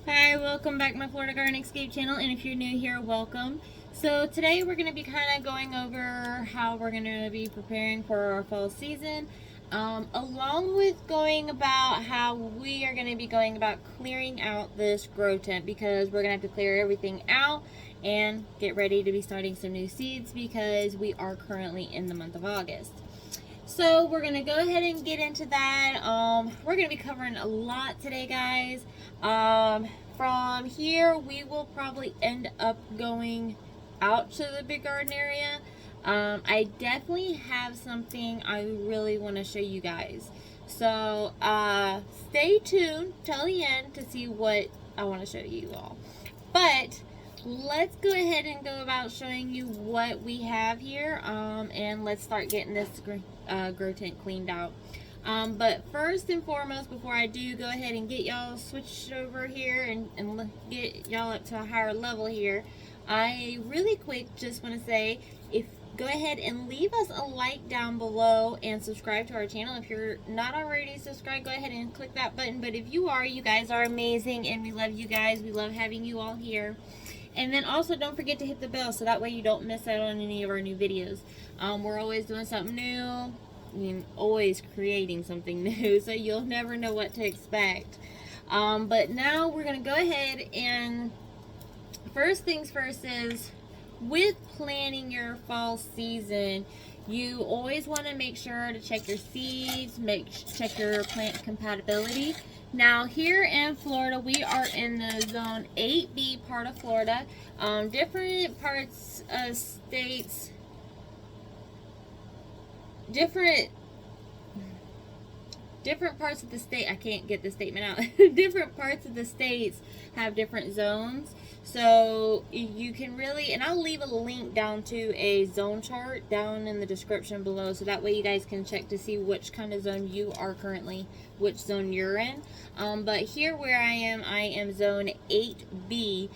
Hi, welcome back to my Florida Garden Escape channel, and if you're new here, welcome. So today we're going to be kind of going over how we're going to be preparing for our fall season, along with going about how we are going to be going about clearing out this grow tent, because we're going to have to clear everything out and get ready to be starting some new seeds because we are currently in the month of August. So we're going to go ahead and get into that. We're going to be covering a lot today, guys. From here, we will probably end up going out to the big garden area. I definitely have something I really want to show you guys. So stay tuned till the end to see what I want to show you all. But let's go ahead and go about showing you what we have here, and let's start getting this grow tent cleaned out. But first and foremost, before I do go ahead and get y'all switched over here and get y'all up to a higher level here, I really quick just want to say, go ahead and leave us a like down below and subscribe to our channel. If you're not already subscribed, go ahead and click that button. But if you are, you guys are amazing and we love you guys. We love having you all here. And then also don't forget to hit the bell so that way you don't miss out on any of our new videos. We're always doing something new. I mean, always creating something new, so you'll never know what to expect. But now we're going to go ahead and first things first is, with planning your fall season, you always want to make sure to check your seeds, check your plant compatibility. Now here in Florida, we are in the zone 8B part of Florida. Different parts of states, different parts of the state, I can't get the statement out. Different parts of the states have different zones. So you can really, and I'll leave a link down to a zone chart down in the description below, so that way you guys can check to see which kind of zone you are currently, which zone you're in. But here where I am zone 8B.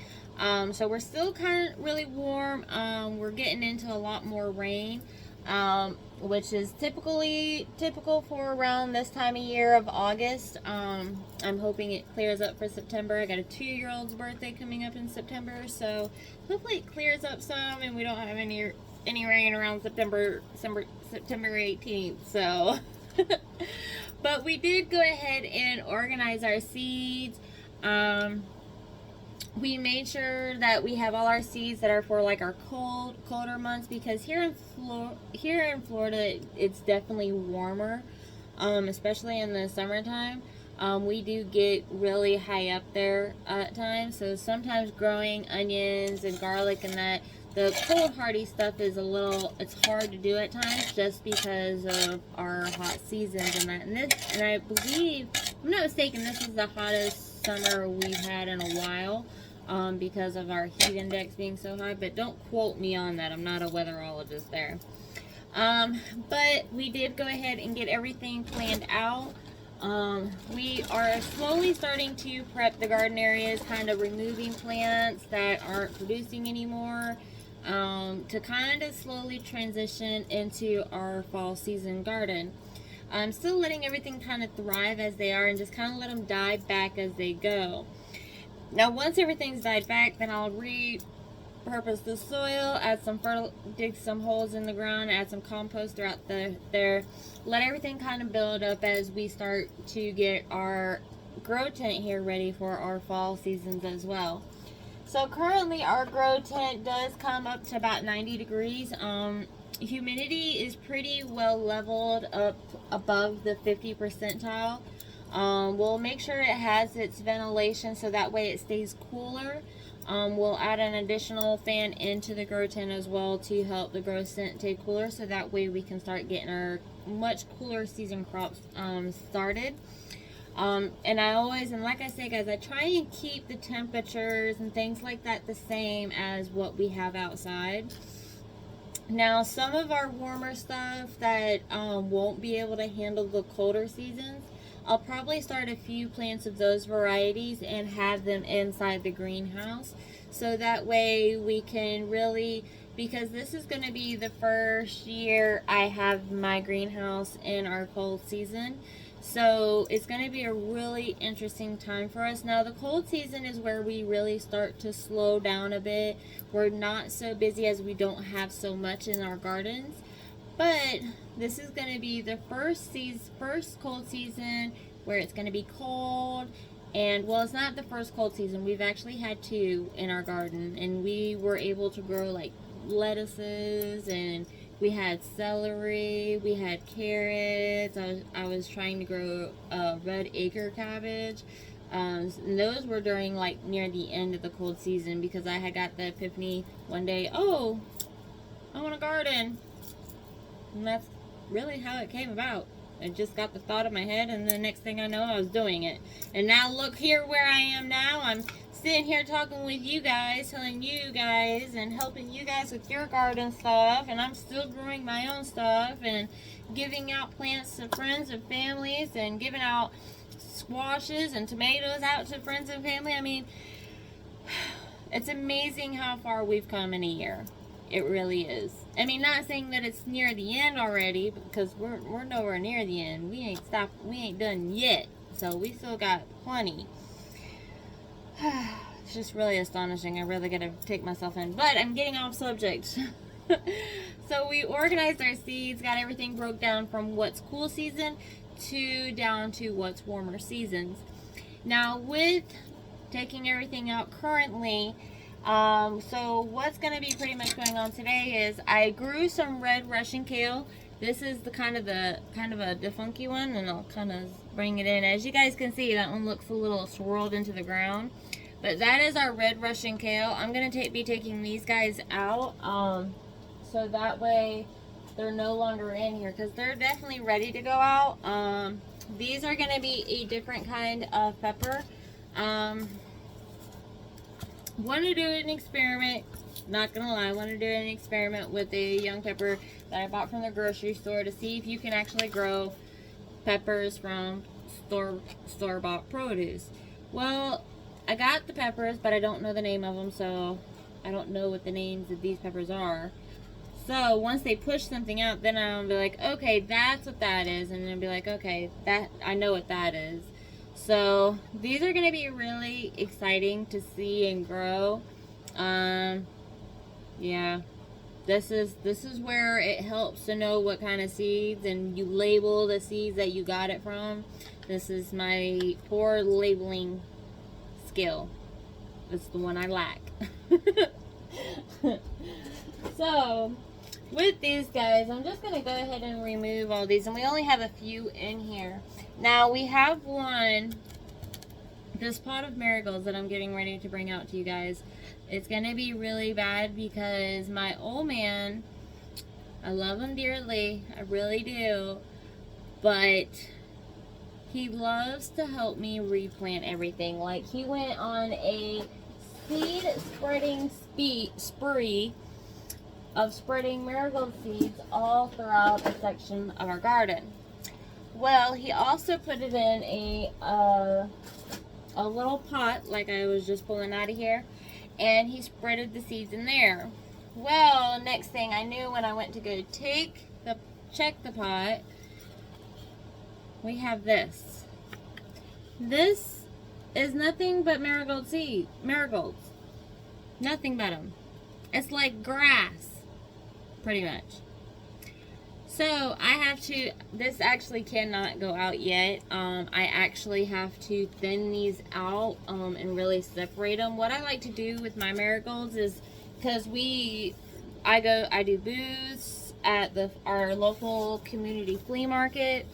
So we're still kind of really warm. We're getting into a lot more rain. Which is typical for around this time of year of August. I'm hoping it clears up for September. I got a 2-year-old's birthday coming up in September, so hopefully it clears up some and we don't have any rain around September 18th. So, but we did go ahead and organize our seeds. We made sure that we have all our seeds that are for like our colder months, because here in Florida it's definitely warmer, especially in the summertime. We do get really high up there at times, so sometimes growing onions and garlic and that, the cold hardy stuff is it's hard to do at times just because of our hot seasons and that. And I believe, if I'm not mistaken, this is the hottest summer we've had in a while. Because of our heat index being so high, but don't quote me on that. I'm not a weatherologist there. But we did go ahead and get everything planned out. We are slowly starting to prep the garden areas, kind of removing plants that aren't producing anymore, to kind of slowly transition into our fall season garden. I'm still letting everything kind of thrive as they are and just kind of let them die back as they go. Now, once everything's died back, then I'll repurpose the soil, add some dig some holes in the ground, add some compost throughout there. Let everything kind of build up as we start to get our grow tent here ready for our fall seasons as well. So currently our grow tent does come up to about 90 degrees. Humidity is pretty well leveled up above the 50 percentile. We'll make sure it has its ventilation so that way it stays cooler. We'll add an additional fan into the grow tent as well to help the grow tent stay cooler, so that way we can start getting our much cooler season crops started. And like I say, guys, I try and keep the temperatures and things like that the same as what we have outside. Now, some of our warmer stuff that won't be able to handle the colder seasons, I'll probably start a few plants of those varieties and have them inside the greenhouse, so that way we can really, because this is going to be the first year I have my greenhouse in our cold season. So it's going to be a really interesting time for us. Now the cold season is where we really start to slow down a bit. We're not so busy as we don't have so much in our gardens. But this is going to be the first cold season where it's going to be cold. And well, it's not the first cold season. We've actually had 2 in our garden, and we were able to grow like lettuces, and we had celery, we had carrots. I was trying to grow red acre cabbage. And those were during like near the end of the cold season, because I had got the epiphany one day, oh, I want a garden. And that's really how it came about. I just got the thought in my head, and the next thing I know, I was doing it. And now look here where I am now. I'm sitting here talking with you guys, telling you guys and helping you guys with your garden stuff. And I'm still growing my own stuff and giving out plants to friends and families, and giving out squashes and tomatoes out to friends and family. I mean, it's amazing how far we've come in a year. It really is. I mean, not saying that it's near the end already, because we're nowhere near the end. We ain't stopped. We ain't done yet. So we still got plenty. It's just really astonishing. I really gotta take myself in. But I'm getting off subject. So we organized our seeds, got everything broke down from what's cool season to down to what's warmer seasons. Now with taking everything out currently, so what's going to be pretty much going on today is I grew some red Russian kale. This is the kind of a funky one, and I'll kind of bring it in. As you guys can see, that one looks a little swirled into the ground, but that is our red Russian kale. I'm going to be taking these guys out, so that way they're no longer in here, because they're definitely ready to go out. These are going to be a different kind of pepper. Want to do an experiment, not gonna lie, want to do an experiment with a young pepper that I bought from the grocery store to see if you can actually grow peppers from store-bought produce. Well, I got the peppers, but I don't know the name of them, so I don't know what the names of these peppers are. So once they push something out, then I'll be like, okay, that's what that is, and then I'll be like, okay, that I know what that is. So these are going to be really exciting to see and grow. Yeah, this is where it helps to know what kind of seeds, and you label the seeds that you got it from. This is my poor labeling skill. It's the one I lack. So with these guys, I'm just going to go ahead and remove all these, and we only have a few in here. Now we have this pot of marigolds that I'm getting ready to bring out to you guys. It's going to be really bad because my old man, I love him dearly, I really do, but he loves to help me replant everything. Like, he went on a seed spreading spree of spreading marigold seeds all throughout a section of our garden. Well, he also put it in a little pot, like I was just pulling out of here, and he spreaded the seeds in there. Well, next thing I knew, when I went to go check the pot, we have this. This is nothing but marigolds. Nothing but them. It's like grass, pretty much. So I have to, this actually cannot go out yet. I actually have to thin these out and really separate them. What I like to do with my marigolds is, because I do booths at our local community flea market.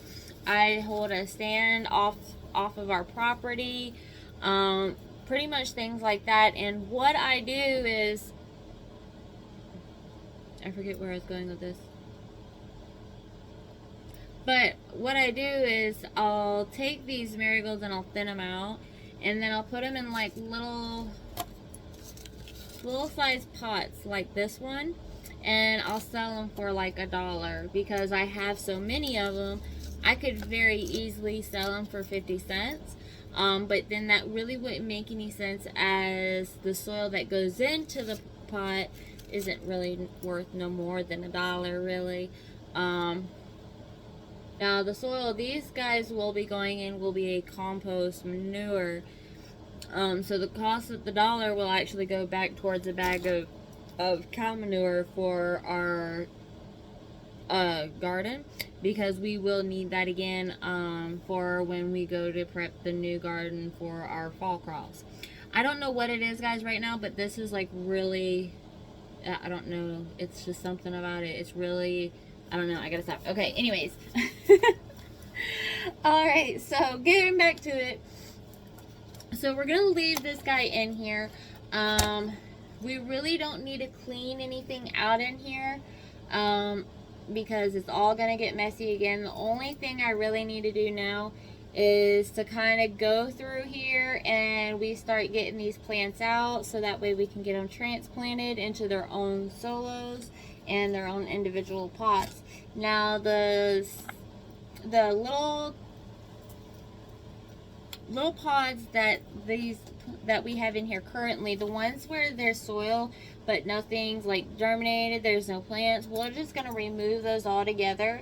I hold a stand off of our property, pretty much things like that. And what I do is, I forget where I was going with this. But what I do is I'll take these marigolds and I'll thin them out, and then I'll put them in like little size pots like this one, and I'll sell them for like $1 because I have so many of them. I could very easily sell them for 50 cents. But then that really wouldn't make any sense, as the soil that goes into the pot isn't really worth no more than $1 really. Now the soil these guys will be going in will be a compost manure. So the cost of the dollar will actually go back towards a bag of cow manure for our garden, because we will need that again for when we go to prep the new garden for our fall crops. I don't know what it is, guys, right now, but this is like really, I don't know, it's just something about it. It's really, I don't know, I gotta stop. Okay, anyways. Alright, so getting back to it. So we're gonna leave this guy in here. We really don't need to clean anything out in here, because it's all gonna get messy again. The only thing I really need to do now is to kind of go through here and we start getting these plants out, so that way we can get them transplanted into their own solos and their own individual pots. Now the little pods that we have in here currently, the ones where there's soil but nothing's like germinated, there's no plants, we're just going to remove those all together,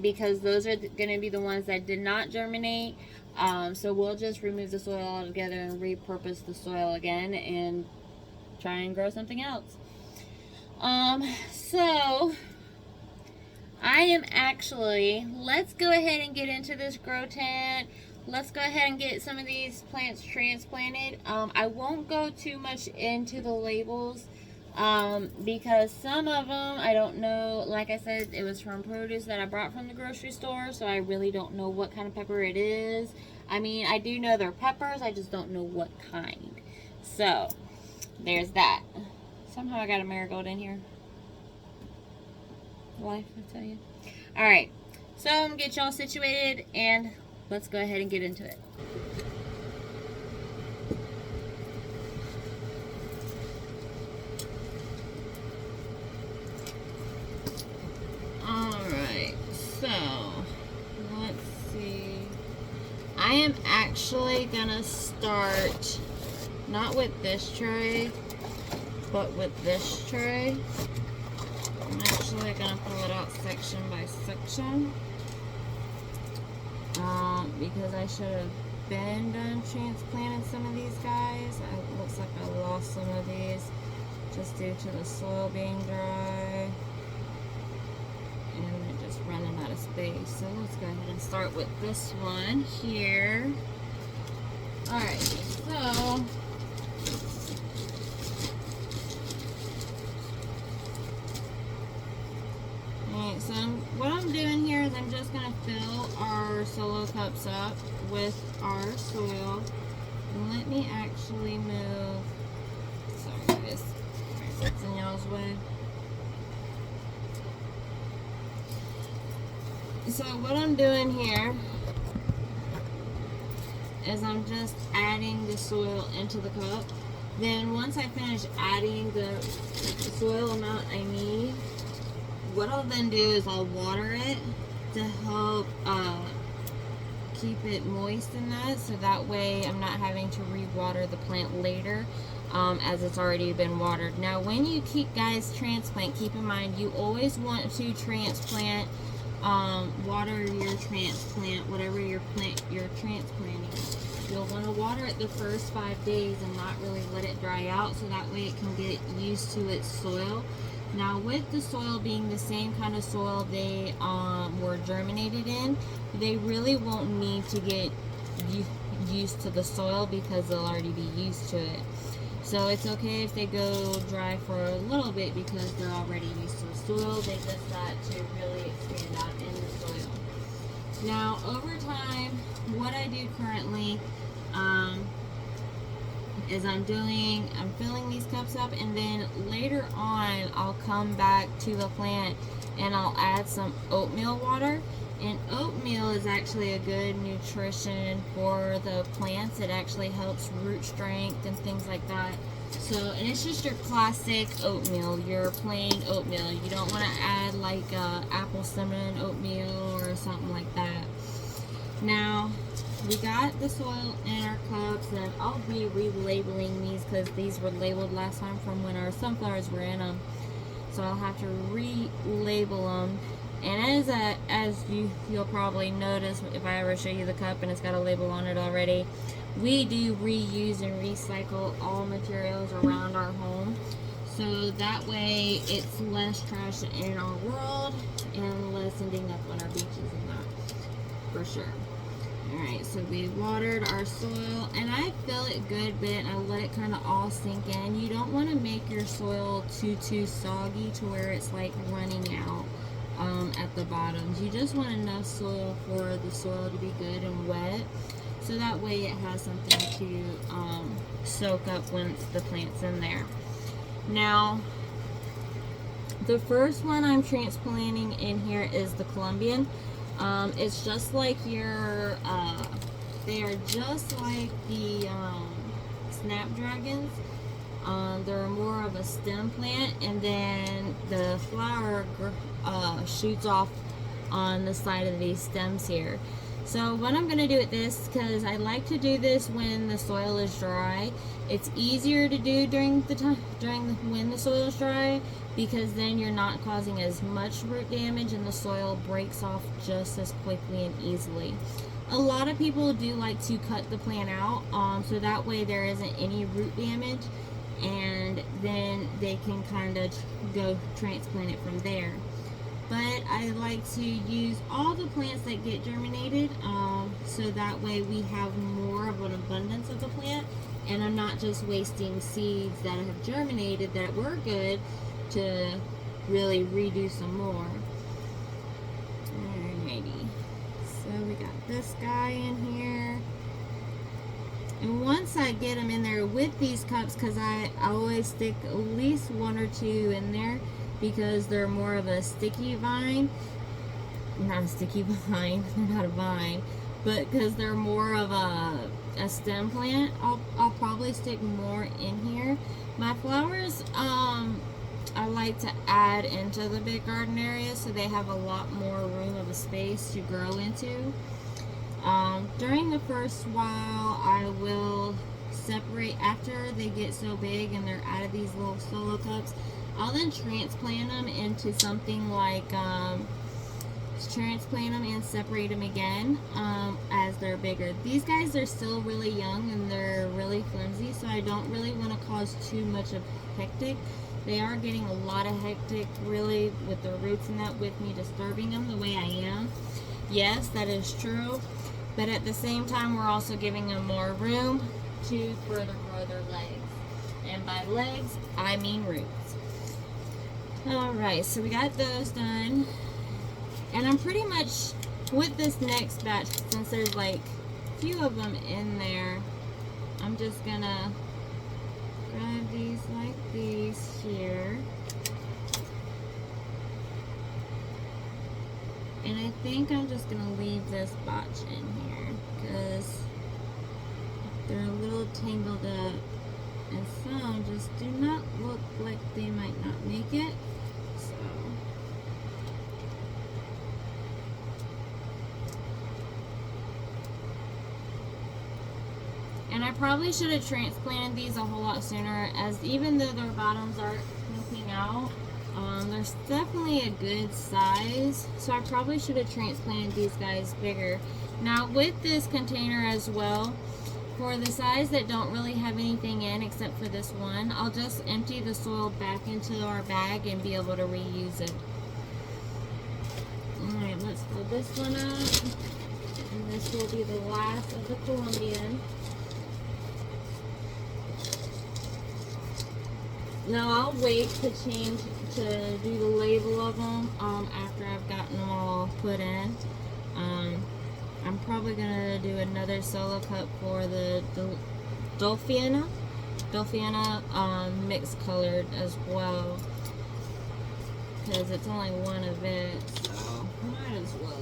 because those are going to be the ones that did not germinate. So we'll just remove the soil all together and repurpose the soil again and try and grow something else. So I am actually, let's go ahead and get into this grow tent. Let's go ahead and get some of these plants transplanted. I won't go too much into the labels, because some of them, I don't know, like I said, it was from produce that I brought from the grocery store, so I really don't know what kind of pepper it is. I mean, I do know they're peppers, I just don't know what kind. So, there's that. Somehow I got a marigold in here. Life, I tell you. Alright, so I'm going to get y'all situated and let's go ahead and get into it. Alright, so let's see. I am actually gonna start not with this tray, but with this tray. I'm actually gonna pull it out section by section. Because I should have been done transplanting some of these guys. It looks like I lost some of these just due to the soil being dry and just running out of space. So let's go ahead and start with this one here. Alright, so so what I'm doing here is I'm just going to fill our solo cups up with our soil. And let me actually move, sorry guys, that's in y'all's way. So what I'm doing here is I'm just adding the soil into the cup. Then once I finish adding the soil amount I need, what I'll then do is I'll water it to help keep it moist in that, so that way I'm not having to re-water the plant later, as it's already been watered. Now when you guys transplant, keep in mind you always want to transplant, water your transplant, whatever your plant you're transplanting. You'll want to water it the first 5 days and not really let it dry out, so that way it can get used to its soil. Now with the soil being the same kind of soil they were germinated in, they really won't need to get used to the soil because they'll already be used to it. So it's okay if they go dry for a little bit because they're already used to the soil. They just got to really expand out in the soil. Now over time, what I do currently is I'm filling these cups up, and then later on I'll come back to the plant and I'll add some oatmeal water. And oatmeal is actually a good nutrition for the plants. It actually helps root strength and things like that. So, and it's just your classic oatmeal, your plain oatmeal. You don't want to add like apple cinnamon oatmeal or something like that. Now, we got the soil in our cups, and I'll be relabeling these because these were labeled last time from when our sunflowers were in them. So I'll have to relabel them And you'll probably notice if I ever show you the cup and it's got a label on it already, we do reuse and recycle all materials around our home. So that way it's less trash in our world and less ending up on our beaches and that, for sure. Alright, so we watered our soil, and I fill it good bit and I let it kind of all sink in. You don't want to make your soil too soggy to where it's like running out at the bottoms. You just want enough soil for the soil to be good and wet, so that way it has something to soak up once the plant's in there. Now, the first one I'm transplanting in here is the Colombian. It's just like your, they are just like the snapdragons. They're more of a stem plant, and then the flower shoots off on the side of these stems here. So what I'm going to do with this, because I like to do this when the soil is dry. It's easier to do during when the soil is dry, because then you're not causing as much root damage and the soil breaks off just as quickly and easily. A lot of people do like to cut the plant out, so that way there isn't any root damage, and then they can kind of go transplant it from there. But I like to use all the plants that get germinated, so that way we have more of an abundance of the plant, and I'm not just wasting seeds that have germinated that were good to really redo some more. Alrighty, so we got this guy in here, and once I get them in there with these cups, because I always stick at least one or two in there, because they're more of a sticky vine. Not a sticky vine, they're not a vine, but because they're more of a stem plant, I'll probably stick more in here. My flowers, I like to add into the big garden area so they have a lot more room of a space to grow into. During the first while, I will separate after they get so big and they're out of these little solo cups. I'll then transplant them into something like, transplant them and separate them again as they're bigger. These guys are still really young and they're really flimsy, so I don't really want to cause too much of hectic. They are getting a lot of hectic, really, with the roots and that, with me disturbing them the way I am. Yes, that is true, but at the same time, we're also giving them more room to further grow their legs. And by legs, I mean roots. Alright, so we got those done. And I'm pretty much, with this next batch, since there's like a few of them in there, I'm just gonna grab these like these here. And I think I'm just gonna leave this batch in here because they're a little tangled up, and some just do not look like they might not make it. So and I probably should have transplanted these a whole lot sooner, as even though their bottoms are poking out, there's definitely a good size, so I probably should have transplanted these guys bigger. Now with this container as well, for the size that don't really have anything in except for this one, I'll just empty the soil back into our bag and be able to reuse it. Alright, let's fill this one up, and this will be the last of the Colombian. Now I'll wait to do the label of them after I've gotten them all put in. I'm probably gonna do another solo cup for the Dolphiana mixed colored as well, because it's only one of it, so might as well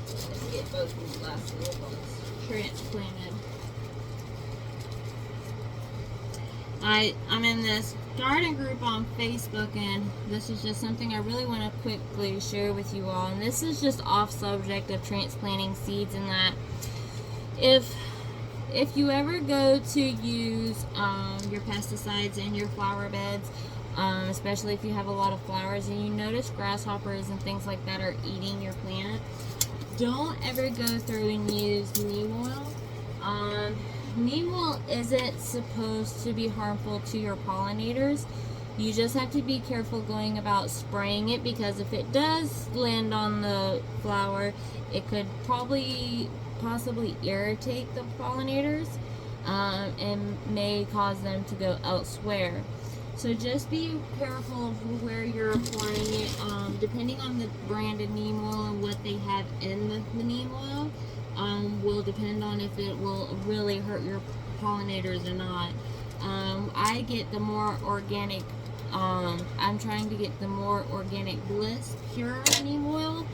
get both these last little ones transplanted. I'm in this garden group on Facebook, and this is just something I really want to quickly share with you all. And this is just off subject of transplanting seeds, and that if if you ever go to use your pesticides in your flower beds, especially if you have a lot of flowers and you notice grasshoppers and things like that are eating your plant, don't ever go through and use neem oil. Neem oil isn't supposed to be harmful to your pollinators. You just have to be careful going about spraying it, because if it does land on the flower, it could possibly irritate the pollinators and may cause them to go elsewhere. So just be careful of where you're applying it. Depending on the brand of neem oil and what they have in the neem oil, will depend on if it will really hurt your pollinators or not. I get the more organic, I'm trying to get the more organic bliss pure neem oil,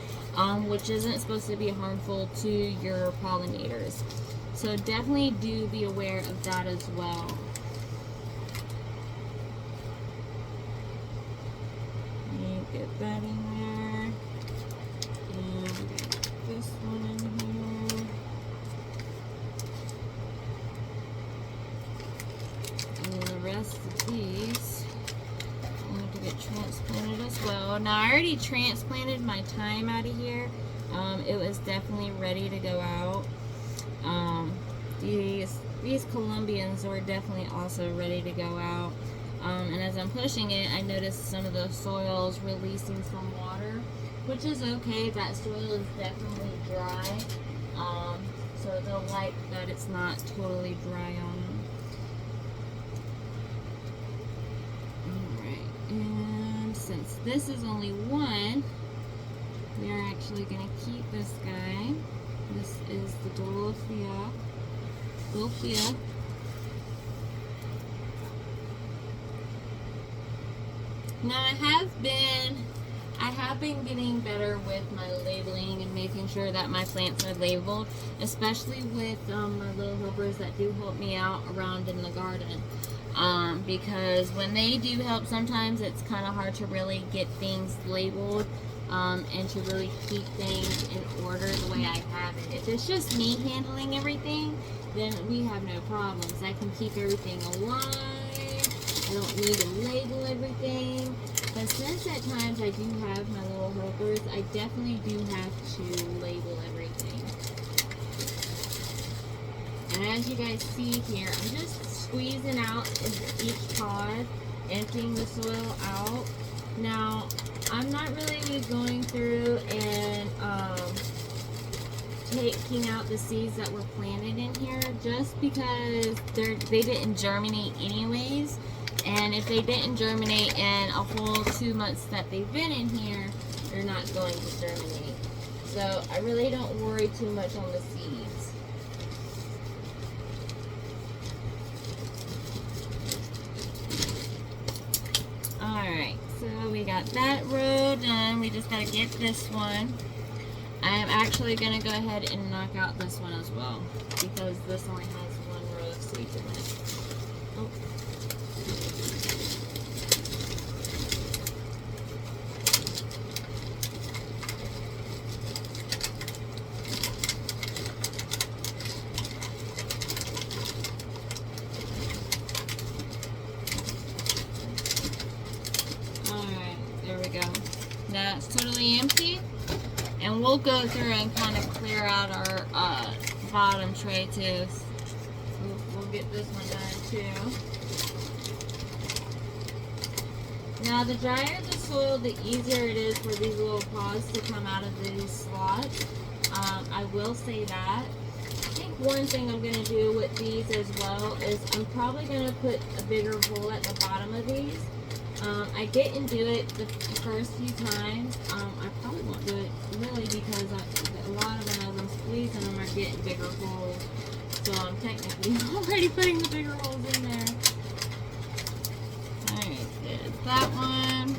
which isn't supposed to be harmful to your pollinators. So definitely do be aware of that as well. Get that in there. And we got this one in here. And then the rest of these I'm going to get transplanted as well. Now I already transplanted my thyme out of here. It was definitely ready to go out. These Colombians were definitely also ready to go out. And as I'm pushing it, I noticed some of the soil's releasing some water, which is okay. That soil is definitely dry. So they'll like that it's not totally dry on them. Alright, and since this is only one, we are actually going to keep this guy. This is the Dolothea. Now I have been getting better with my labeling and making sure that my plants are labeled, especially with my little helpers that do help me out around in the garden. Because when they do help, sometimes it's kind of hard to really get things labeled and to really keep things in order the way I have it. If it's just me handling everything, then we have no problems. I can keep everything alive. I don't need to label everything. But since at times I do have my little helpers, I definitely do have to label everything. And as you guys see here, I'm just squeezing out each pod, emptying the soil out. Now, I'm not really going through and taking out the seeds that were planted in here, just because they didn't germinate anyways. And if they didn't germinate in a whole 2 months that they've been in here, they're not going to germinate. So I really don't worry too much on the seeds. Alright, so we got that row done. We just got to get this one. I'm actually going to go ahead and knock out this one as well, because this only has one row of seeds in it. Oh. Now it's totally empty, and we'll go through and kind of clear out our bottom tray too. We'll get this one done too. Now the drier the soil, the easier it is for these little pods to come out of these slots. I will say that. I think one thing I'm going to do with these as well is I'm probably going to put a bigger hole at the bottom of these. I didn't do it the first few times. I probably won't do it really, because a lot of them, as I'm squeezing them, are getting bigger holes. So I'm technically already putting the bigger holes in there. Alright, there's that one.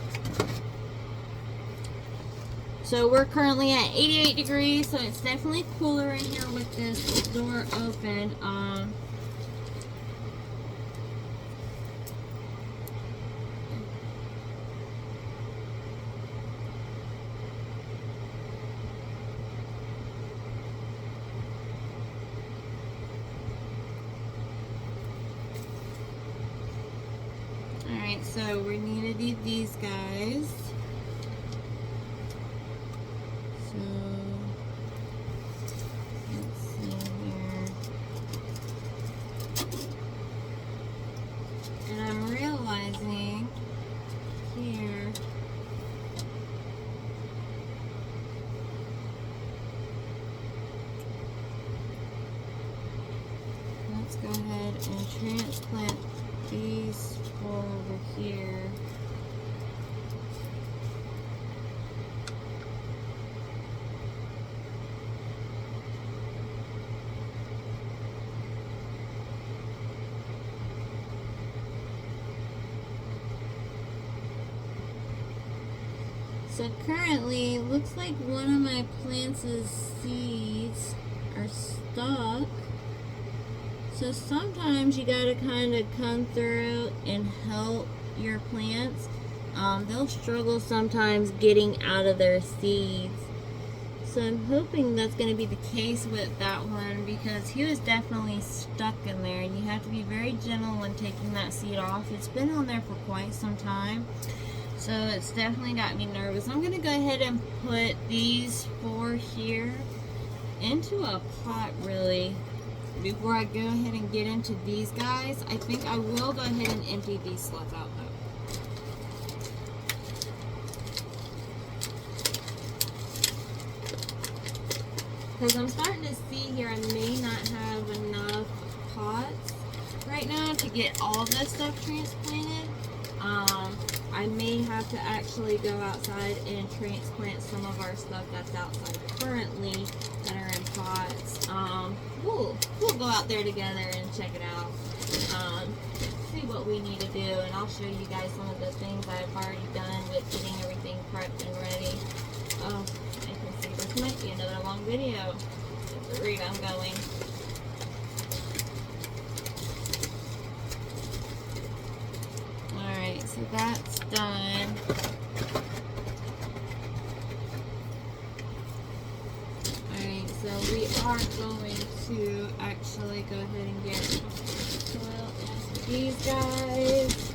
So we're currently at 88 degrees, so it's definitely cooler in here with this door open. Alright, so we need to do these guys. So, let's see here. And I'm realizing here, let's go ahead and transplant these four over here. So currently, looks like one of my plants' seeds are stuck. So sometimes you gotta kind of come through and help your plants. They'll struggle sometimes getting out of their seeds. So I'm hoping that's going to be the case with that one, because he was definitely stuck in there, and you have to be very gentle when taking that seed off. It's been on there for quite some time, so it's definitely got me nervous. I'm going to go ahead and put these four here into a pot really before I go ahead and get into these guys. I think I will go ahead and empty these slots out though. Because I'm starting to see here I may not have enough pots right now to get all this stuff transplanted. I may have to actually go outside and transplant some of our stuff that's outside currently that are in pots. We'll go out there together and check it out. See what we need to do, and I'll show you guys some of the things I've already done with getting everything prepped and ready. Oh, I can see this might be another long video. At the rate I'm going. Alright, so that's done. Alright, so we are going to actually go ahead and get soil into these guys.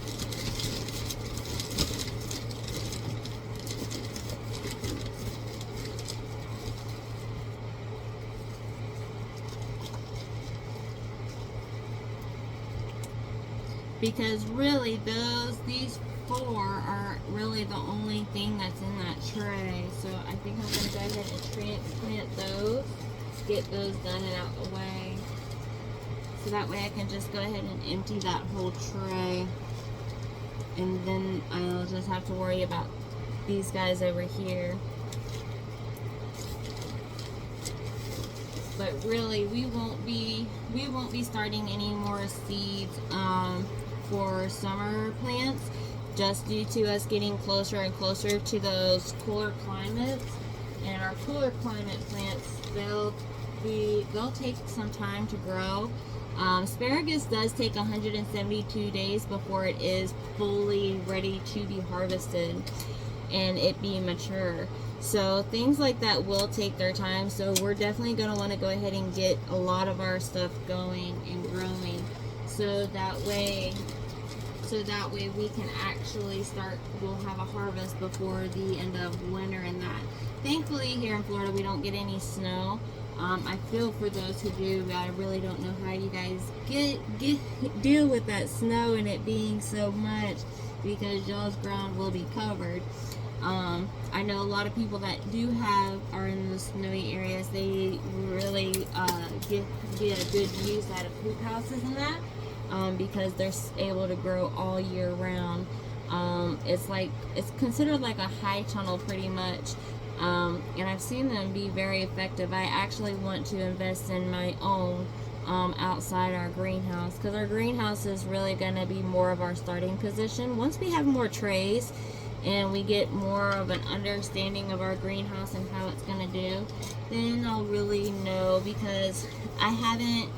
Because really these four are really the only thing that's in that tray. So I think I'm going to go ahead and transplant those, get those done and out the way. So that way I can just go ahead and empty that whole tray. And then I'll just have to worry about these guys over here. But really we won't be starting any more seeds for summer plants, just due to us getting closer and closer to those cooler climates. And our cooler climate plants, they'll take some time to grow. Asparagus does take 172 days before it is fully ready to be harvested and it be mature. So things like that will take their time. So we're definitely going to want to go ahead and get a lot of our stuff going and growing, so that way we can actually we'll have a harvest before the end of winter and that. Thankfully here in Florida we don't get any snow. I feel for those who do, but I really don't know how you guys deal with that snow and it being so much, because y'all's ground will be covered. I know a lot of people that are in the snowy areas, they really get a good use out of hoop houses and that, because they're able to grow all year round. It's considered like a high tunnel pretty much. And I've seen them be very effective. I actually want to invest in my own outside our greenhouse, because our greenhouse is really going to be more of our starting position. Once we have more trays and we get more of an understanding of our greenhouse and how it's going to do, then I'll really know, because I haven't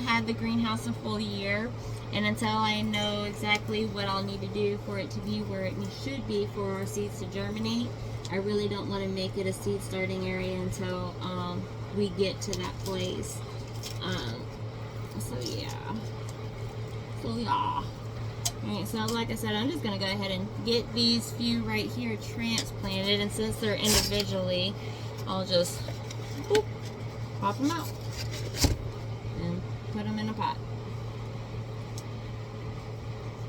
had the greenhouse a full year, and until I know exactly what I'll need to do for it to be where it should be for our seeds to germinate, I really don't want to make it a seed starting area until we get to that place. So yeah. Alright, Alright, so like I said, I'm just going to go ahead and get these few right here transplanted, and since they're individually, I'll just boop, pop them out and put them in a pot.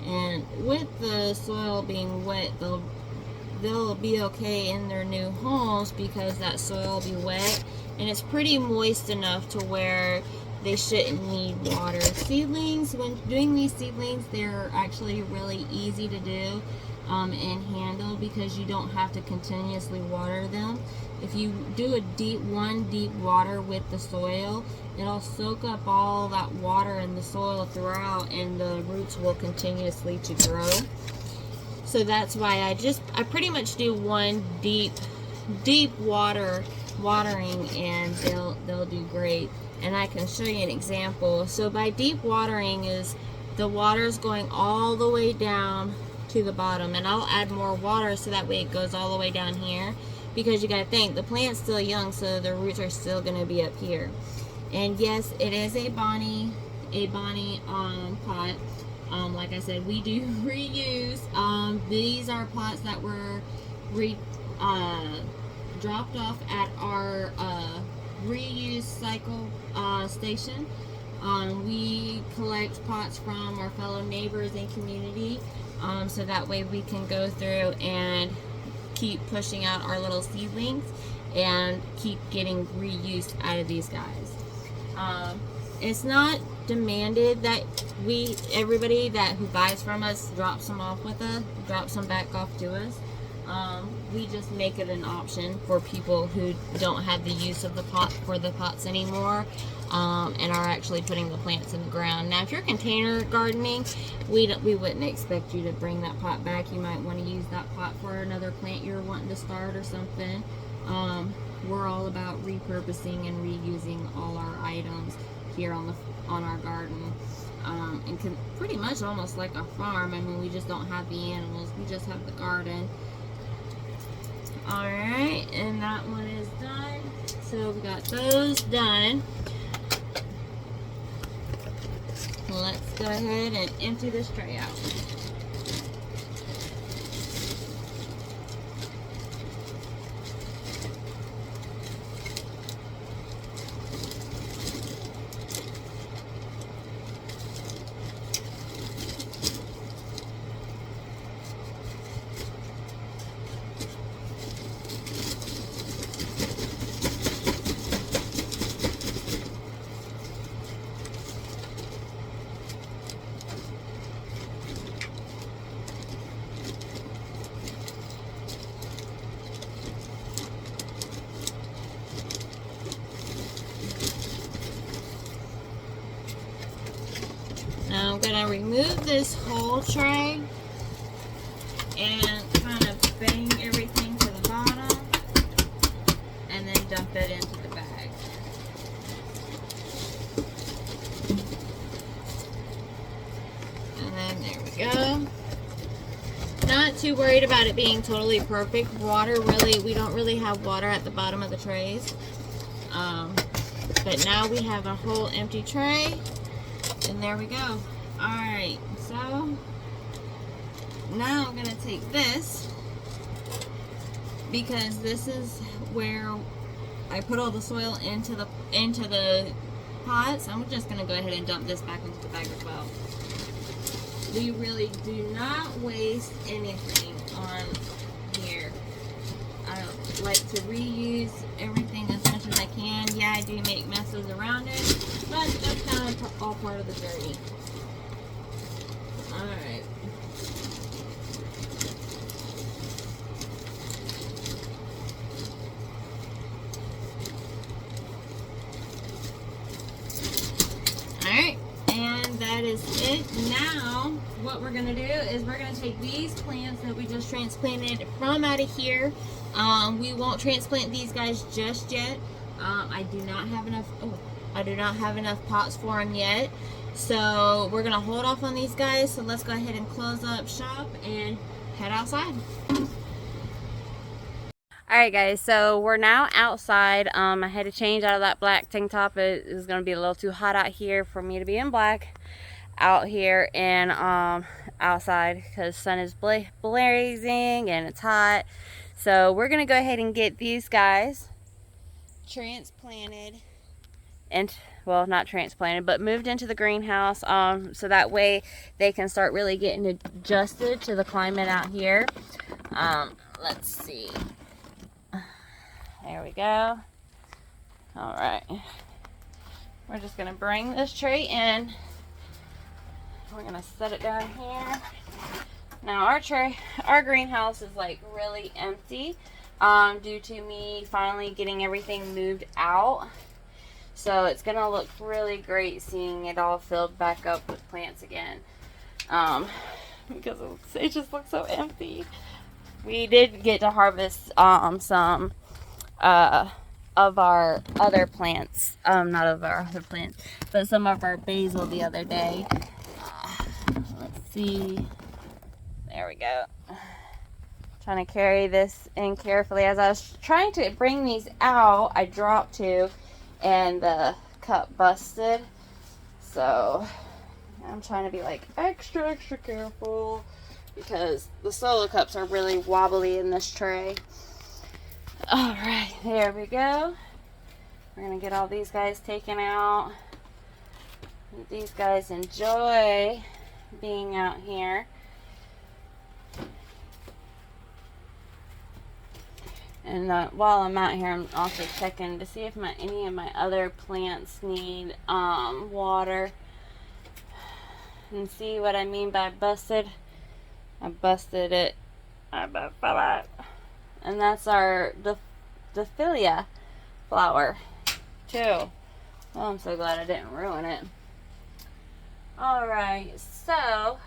And with the soil being wet, they'll be okay in their new homes because that soil will be wet and it's pretty moist enough to where they shouldn't need water. Seedlings, when doing these seedlings, they're actually really easy to do and handle because you don't have to continuously water them. If you do a deep water with the soil, it'll soak up all that water in the soil throughout, and the roots will continuously to grow. So that's why I pretty much do one deep watering, and they'll do great. And I can show you an example. So by deep watering is the water's going all the way down to the bottom, and I'll add more water so that way it goes all the way down here, because you got to think the plant's still young, so the roots are still going to be up here. And yes, it is a Bonnie pot. Like I said, we do reuse. These are pots that were dropped off at our reuse cycle station. We collect pots from our fellow neighbors and community, so that way we can go through and keep pushing out our little seedlings and keep getting reused out of these guys. It's not demanded that everybody who buys from us drops them off with us, drops them back off to us. We just make it an option for people who don't have the use of the pots anymore, and are actually putting the plants in the ground. Now, if you're container gardening, we wouldn't expect you to bring that pot back. You might want to use that pot for another plant you're wanting to start or something. We're all about repurposing and reusing all our items here on our garden, and pretty much almost like a farm. I mean, we just don't have the animals, we just have the garden. Alright, and that one is done. So we got those done. Let's go ahead and empty this tray out. Now I'm going to remove this whole tray and kind of bang everything to the bottom and then dump it into the bag. And then there we go. Not too worried about it being totally perfect. Water, really, we don't really have water at the bottom of the trays. But now we have a whole empty tray. And there we go. Alright, so now I'm going to take this, because this is where I put all the soil into the pots. I'm just going to go ahead and dump this back into the bag as well. We really do not waste anything on here. I like to reuse everything as much as I can. Yeah, I do make messes around it, but that's kind of all part of the journey. Alright. Alright, and that is it. Now, what we're going to do is we're going to take these plants that we just transplanted from out of here. We won't transplant these guys just yet. I do not have enough pots for them yet. So we're going to hold off on these guys. So let's go ahead and close up shop and head outside. Alright guys, so we're now outside. I had to change out of that black tank top. It was going to be a little too hot out here for me to be in black. out here and outside because sun is blazing and it's hot. So we're gonna go ahead and get these guys transplanted, and well, not transplanted, but moved into the greenhouse, so that way they can start really getting adjusted to the climate out here. Let's see. There we go. All right. We're just gonna bring this tray in. We're gonna set it down here. Now our greenhouse is like really empty, due to me finally getting everything moved out. So it's gonna look really great seeing it all filled back up with plants again. Because it just looks so empty. We did get to harvest some of our other plants, not of our other plants, but some of our basil the other day. Let's see. There we go. Trying to carry this in carefully. As I was trying to bring these out, I dropped two and the cup busted. So I'm trying to be like extra careful because the solo cups are really wobbly in this tray. All right, there we go. We're gonna get all these guys taken out. These guys enjoy being out here. And while I'm out here, I'm also checking to see if any of my other plants need water. And see what I mean by busted. I busted it. And that's our Diphilia flower too. Well, I'm so glad I didn't ruin it. Alright, so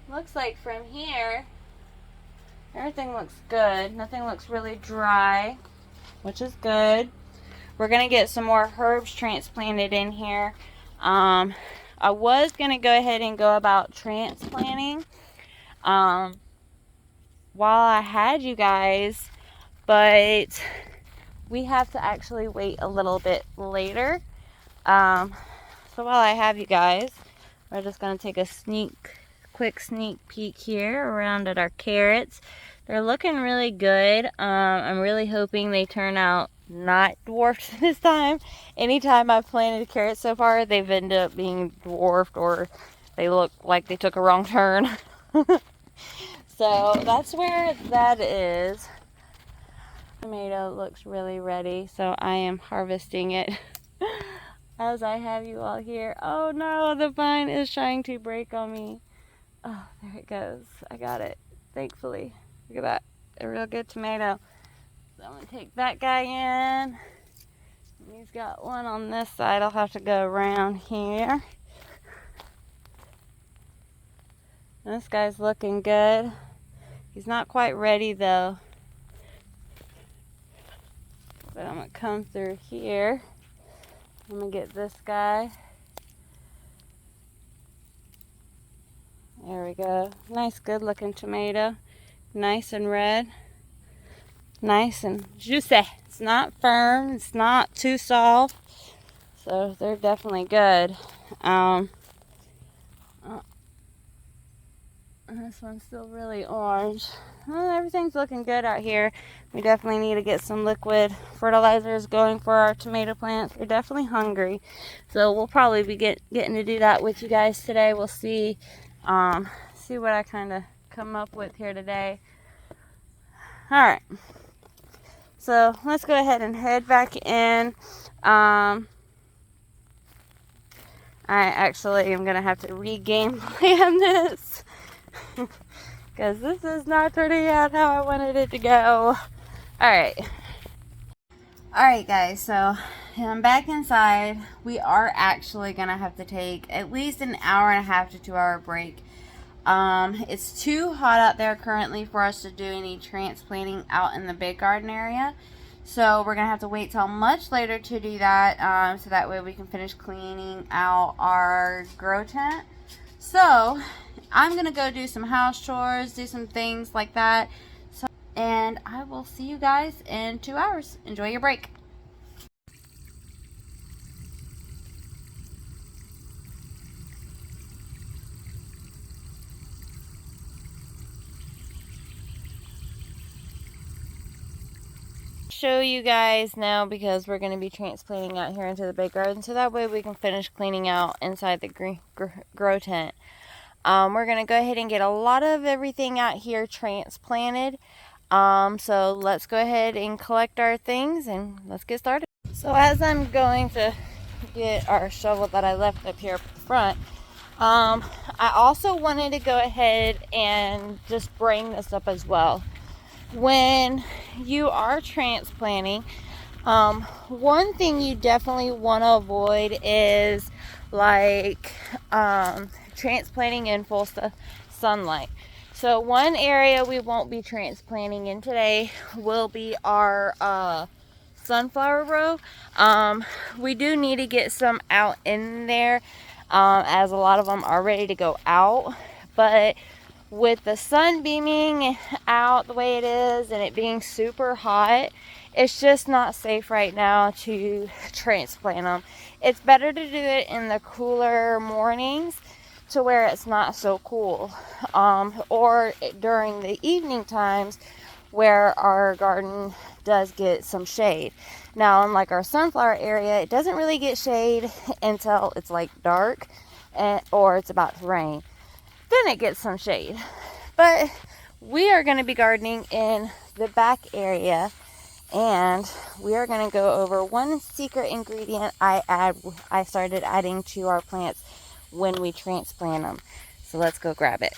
looks like from here everything looks good. Nothing looks really dry, which is good. We're gonna get some more herbs transplanted in here. I was gonna go ahead and go about transplanting while I had you guys, but we have to actually wait a little bit later. So while I have you guys, we're just gonna take a quick sneak peek here around at our carrots. They're looking really good. I'm really hoping they turn out not dwarfed this time. Anytime I've planted carrots so far, they've ended up being dwarfed or they look like they took a wrong turn. So that's where that is. Tomato looks really ready, so I am harvesting it as I have you all here. Oh no, the vine is trying to break on me. Oh, there it goes. I got it, thankfully. Look at that, a real good tomato. So I'm gonna take that guy in. He's got one on this side. I'll have to go around here. This guy's looking good. He's not quite ready though. But I'm gonna come through here. I'm gonna get this guy. There we go. Nice, good looking tomato. Nice and red. Nice and juicy. It's not firm. It's not too soft. So they're definitely good. This one's still really orange. Well, everything's looking good out here. We definitely need to get some liquid fertilizers going for our tomato plants. They're definitely hungry. So we'll probably be getting to do that with you guys today. We'll see what I kind of come up with here today. Alright. So let's go ahead and head back in. I actually am going to have to re-game plan this. Because this is not turning out how I wanted it to go. Alright. Alright guys, so I'm back inside. We are actually going to have to take at least an hour and a half to 2 hour break. It's too hot out there currently for us to do any transplanting out in the big garden area. So we're going to have to wait till much later to do that. So that way we can finish cleaning out our grow tent. So I'm going to go do some house chores, do some things like that. And I will see you guys in 2 hours. Enjoy your break. show you guys now because we're going to be transplanting out here into the big garden, so that way we can finish cleaning out inside the grow tent. We're going to go ahead and get a lot of everything out here transplanted. So let's go ahead and collect our things and let's get started. So as I'm going to get our shovel that I left up here up front, I also wanted to go ahead and just bring this up as well. When you are transplanting, one thing you definitely want to avoid is like transplanting in full sunlight. So one area we won't be transplanting in today will be our sunflower row. We do need to get some out in there, as a lot of them are ready to go out, but with the sun beaming out the way it is and it being super hot, it's just not safe right now to transplant them. It's better to do it in the cooler mornings to where it's not so cool, or during the evening times where our garden does get some shade. Now, in like our sunflower area, it doesn't really get shade until it's like dark or it's about to rain. Then it gets some shade. But we are going to be gardening in the back area, and we are going to go over one secret ingredient I started adding to our plants when we transplant them. So let's go grab it.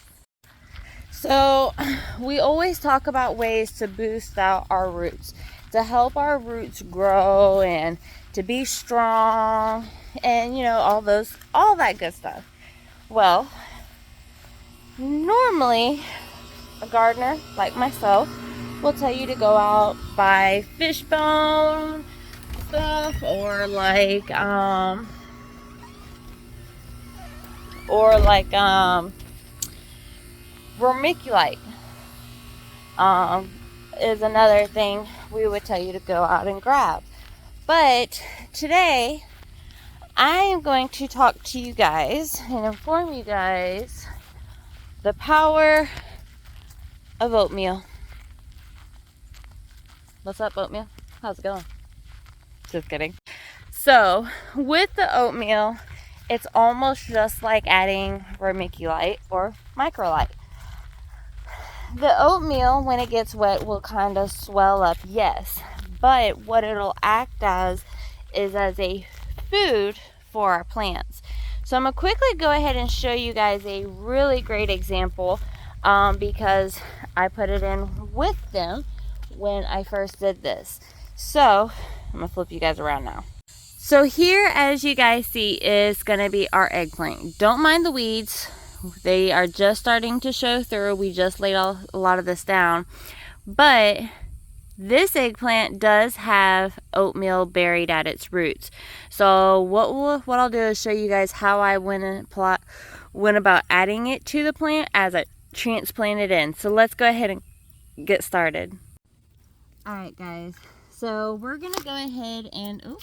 So we always talk about ways to boost out our roots, to help our roots grow and to be strong, and all that good stuff. Well, normally a gardener like myself will tell you to go out, buy fish bone stuff, or vermiculite is another thing we would tell you to go out and grab. But today I am going to talk to you guys and inform you guys the power of oatmeal. What's up, oatmeal? How's it going? Just kidding. So with the oatmeal, it's almost just like adding vermiculite or microlite. The oatmeal, when it gets wet, will kind of swell up, yes, but what it'll act as is as a food for our plants. So I'm going to quickly go ahead and show you guys a really great example, because I put it in with them when I first did this. So I'm going to flip you guys around now. So here, as you guys see, is going to be our eggplant. Don't mind the weeds. They are just starting to show through. We just laid a lot of this down. But this eggplant does have oatmeal buried at its roots. So what I'll do is show you guys how I went about adding it to the plant as I transplant it in. So let's go ahead and get started. Alright guys, so we're going to go ahead and, you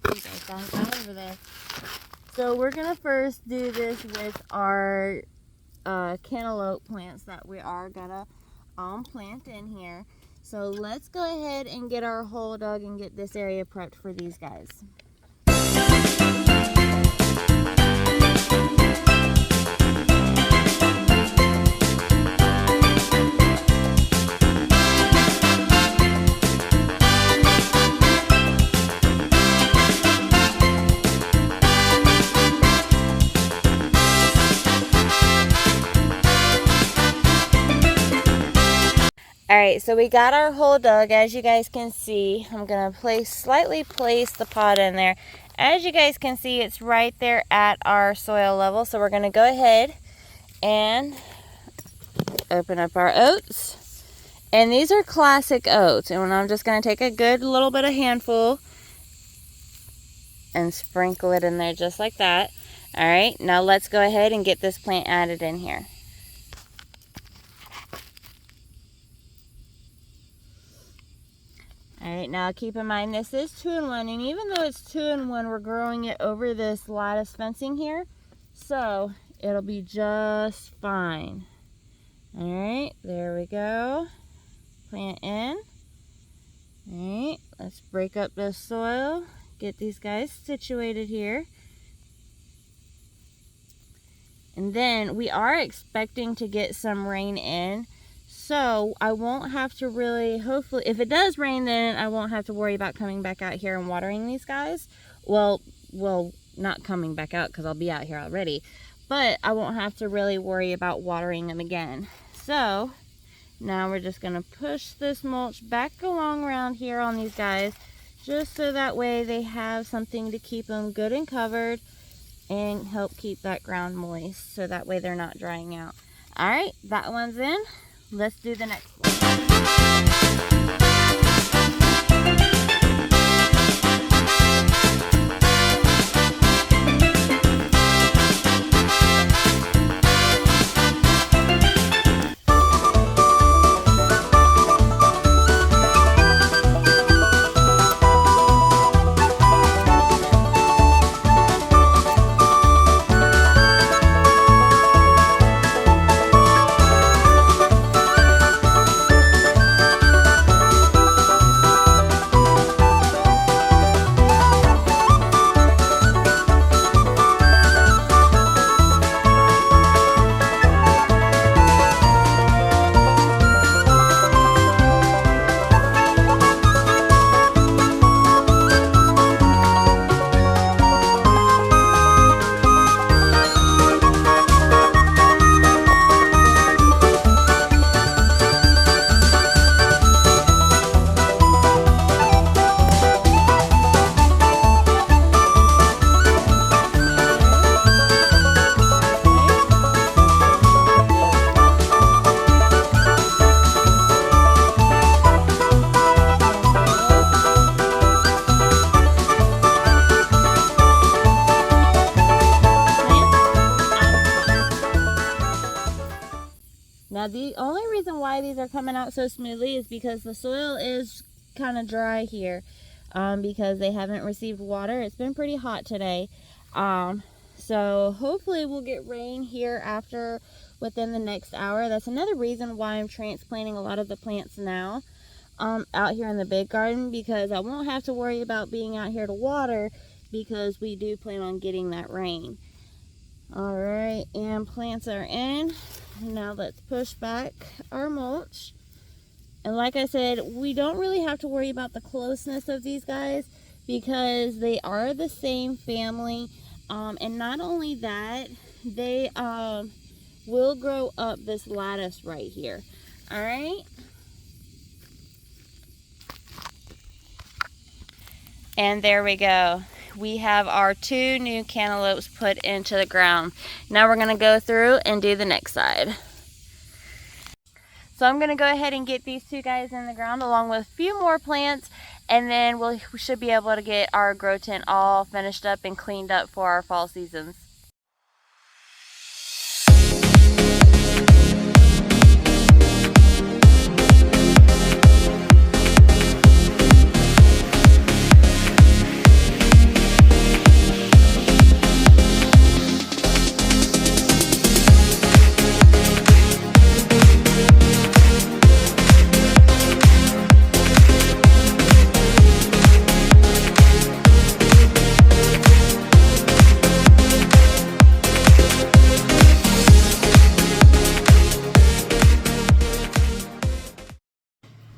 guys got over there. So we're going to first do this with our cantaloupe plants that we are going to plant in here. So let's go ahead and get our hole dug and get this area prepped for these guys. Alright, so we got our hole dug. As you guys can see, I'm going to slightly place the pot in there. As you guys can see, it's right there at our soil level. So we're going to go ahead and open up our oats. And these are classic oats. And I'm just going to take a good little bit of handful and sprinkle it in there just like that. Alright, now let's go ahead and get this plant added in here. Alright, now keep in mind this is 2-in-1, and even though it's 2-in-1, we're growing it over this lattice fencing here, so it'll be just fine. Alright, there we go. Plant in. Alright, let's break up the soil, get these guys situated here. And then we are expecting to get some rain in, so I won't have to really, hopefully, if it does rain, then I won't have to worry about coming back out here and watering these guys. Well, not coming back out because I'll be out here already, but I won't have to really worry about watering them again. So now we're just going to push this mulch back along around here on these guys, just so that way they have something to keep them good and covered and help keep that ground moist, so that way they're not drying out. All right, that one's in. Let's do the next one. Now the only reason why these are coming out so smoothly is because the soil is kind of dry here, because they haven't received water. It's been pretty hot today, so hopefully we'll get rain here within the next hour. That's another reason why I'm transplanting a lot of the plants now out here in the big garden, because I won't have to worry about being out here to water, because we do plan on getting that rain. All right, and plants are in. Now let's push back our mulch. And like I said, we don't really have to worry about the closeness of these guys, because they are the same family. And not only that, they will grow up this lattice right here. All right. And there we go. We have our 2 new cantaloupes put into the ground. Now we're going to go through and do the next side. So I'm going to go ahead and get these 2 guys in the ground along with a few more plants, and then we should be able to get our grow tent all finished up and cleaned up for our fall seasons.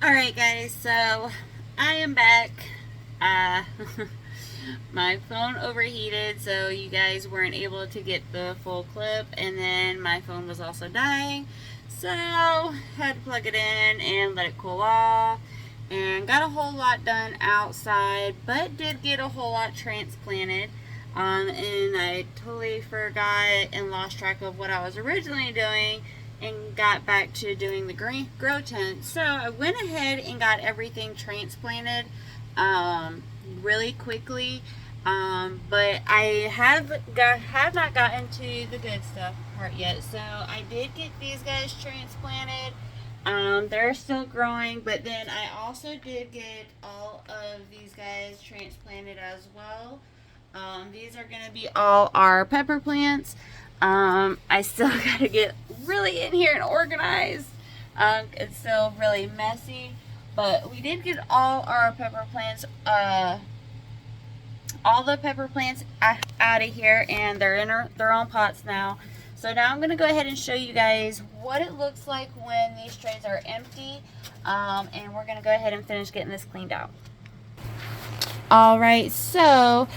Alright guys, so I am back. My phone overheated, so you guys weren't able to get the full clip, and then my phone was also dying, so had to plug it in and let it cool off, and got a whole lot done outside, but did get a whole lot transplanted. And I totally forgot and lost track of what I was originally doing, and got back to doing the grow tent. So I went ahead and got everything transplanted really quickly, but I have not gotten to the good stuff part yet. So I did get these guys transplanted. They're still growing, but then I also did get all of these guys transplanted as well. These are going to be all our pepper plants. I still got to get really in here and organized. It's still really messy, But we did get all our pepper plants, all the pepper plants out of here, and they're in their own pots now. So now I'm going to go ahead and show you guys what it looks like when these trays are empty, and we're going to go ahead and finish getting this cleaned out. Alright, so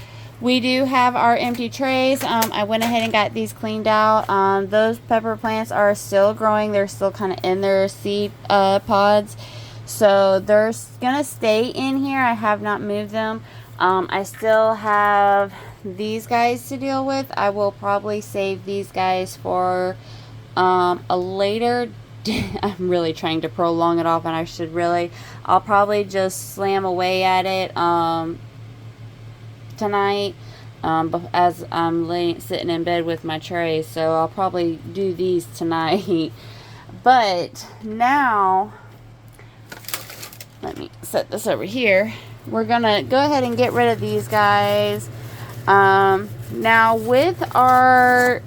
we do have our empty trays. I went ahead and got these cleaned out. Those pepper plants are still growing. They're still kind of in their seed pods. So they're going to stay in here. I have not moved them. I still have these guys to deal with. I will probably save these guys for a later I'm really trying to prolong it off, and I should really. I'll probably just slam away at it tonight as I'm sitting in bed with my trays. So I'll probably do these tonight. But now, let me set this over here. We're gonna go ahead and get rid of these guys. Now with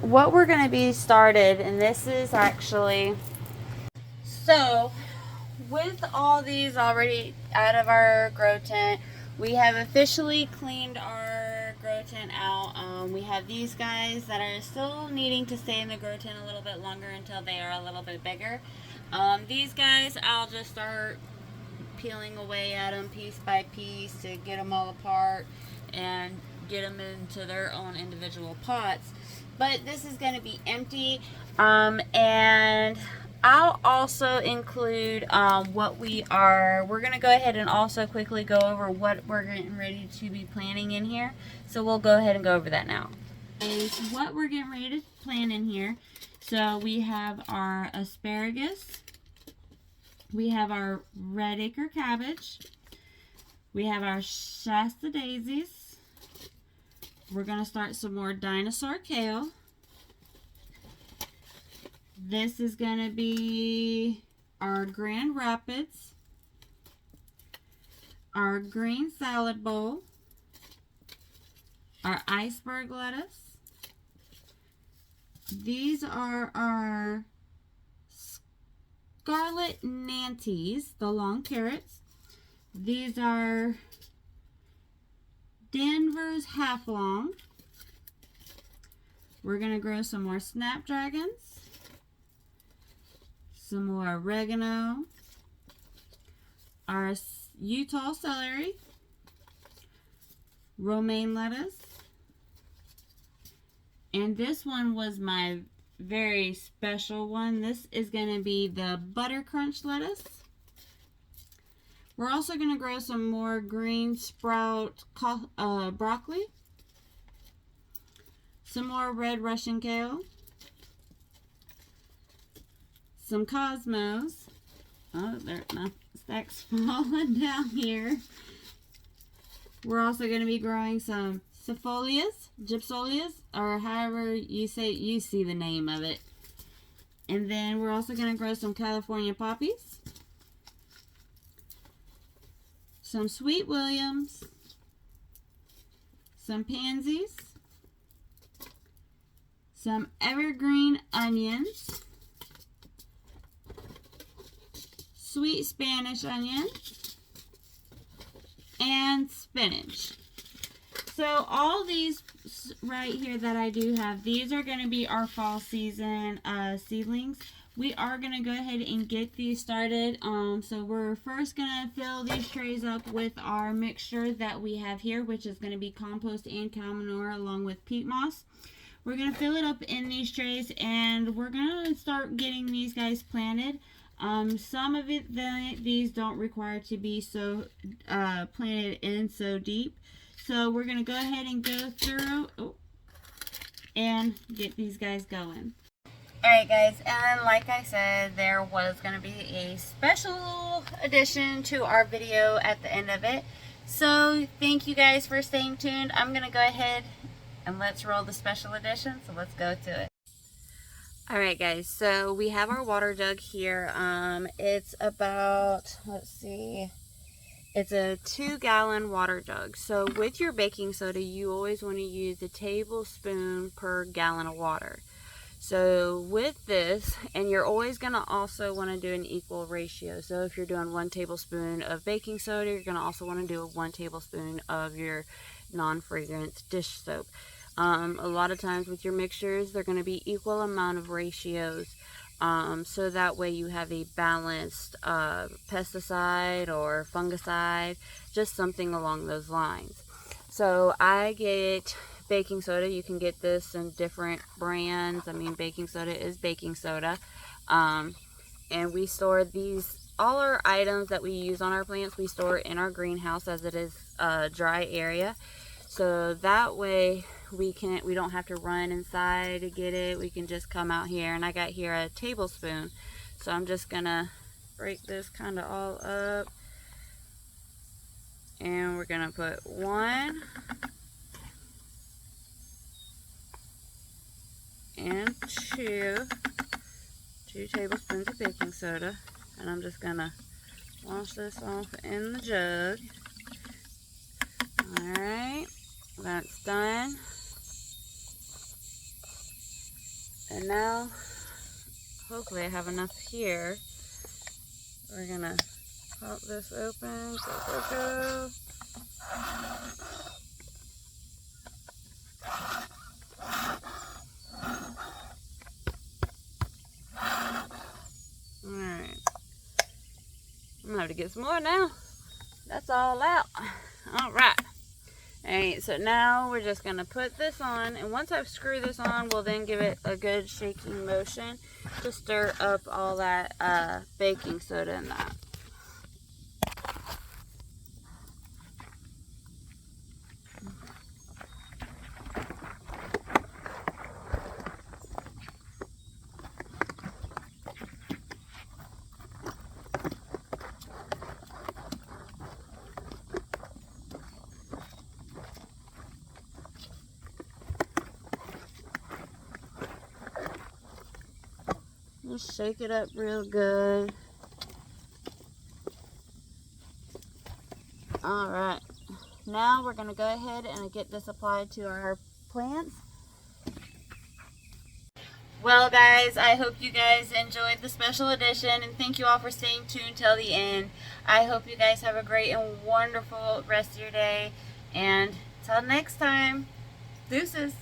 what we're gonna be started, and this is actually, so with all these already out of our grow tent, we have officially cleaned our grow tent out. We have these guys that are still needing to stay in the grow tent a little bit longer until they are a little bit bigger. These guys, I'll just start peeling away at them piece by piece to get them all apart and get them into their own individual pots. But this is going to be empty, and I'll also include we're going to go ahead and also quickly go over what we're getting ready to be planting in here. So we'll go ahead and go over that now. Is what we're getting ready to plant in here. So we have our asparagus, we have our red acre cabbage, we have our Shasta daisies, we're going to start some more dinosaur kale. This is going to be our Grand Rapids, our green salad bowl, our iceberg lettuce. These are our scarlet nantes, the long carrots. These are Denver's half long. We're going to grow some more snapdragons, some more oregano, our Utah celery, romaine lettuce, and this one was my very special one. This is going to be the butter crunch lettuce. We're also going to grow some more green sprout broccoli, some more red Russian kale, some cosmos. Oh, there, my stack's falling down here. We're also going to be growing some gypsolias, or however you see the name of it. And then we're also going to grow some California poppies, some sweet williams, some pansies, some evergreen onions, sweet Spanish onion, and spinach. So all these right here that I do have, these are going to be our fall season seedlings. We are going to go ahead and get these started. So we're first going to fill these trays up with our mixture that we have here, which is going to be compost and cow manure along with peat moss. We're going to fill it up in these trays, and we're going to start getting these guys planted. Some of these don't require to be so planted in so deep. So we're going to go ahead and go through and get these guys going. Alright guys, and like I said, there was going to be a special addition to our video at the end of it. So thank you guys for staying tuned. I'm going to go ahead and let's roll the special edition. So let's go to it. Alright guys, so we have our water jug here. It's about, let's see, it's a 2-gallon water jug. So with your baking soda, you always want to use a tablespoon per gallon of water. So with this, and you're always going to also want to do an equal ratio. So if you're doing 1 tablespoon of baking soda, you're going to also want to do 1 tablespoon of your non-fragrance dish soap. A lot of times with your mixtures, they're going to be equal amount of ratios. So that way you have a balanced pesticide or fungicide, just something along those lines. So I get baking soda. You can get this in different brands. I mean, baking soda is baking soda. And we store these, all our items that we use on our plants, we store in our greenhouse, as it is a dry area. So that way we don't have to run inside to get it. We can just come out here, and I got here a tablespoon. So I'm just gonna break this kind of all up, and we're gonna put 1 and 2 tablespoons of baking soda, and I'm just gonna wash this off in the jug. Alright, that's done. And now, hopefully I have enough here. We're gonna pop this open. Go. Alright. I'm gonna have to get some more now. That's all out. Alright. Alright, so now we're just gonna put this on, and once I've screwed this on, we'll then give it a good shaking motion to stir up all that baking soda in that. Just shake it up real good. Alright, now we're going to go ahead and get this applied to our plants. Well guys, I hope you guys enjoyed the special edition, and thank you all for staying tuned till the end. I hope you guys have a great and wonderful rest of your day, and till next time, deuces.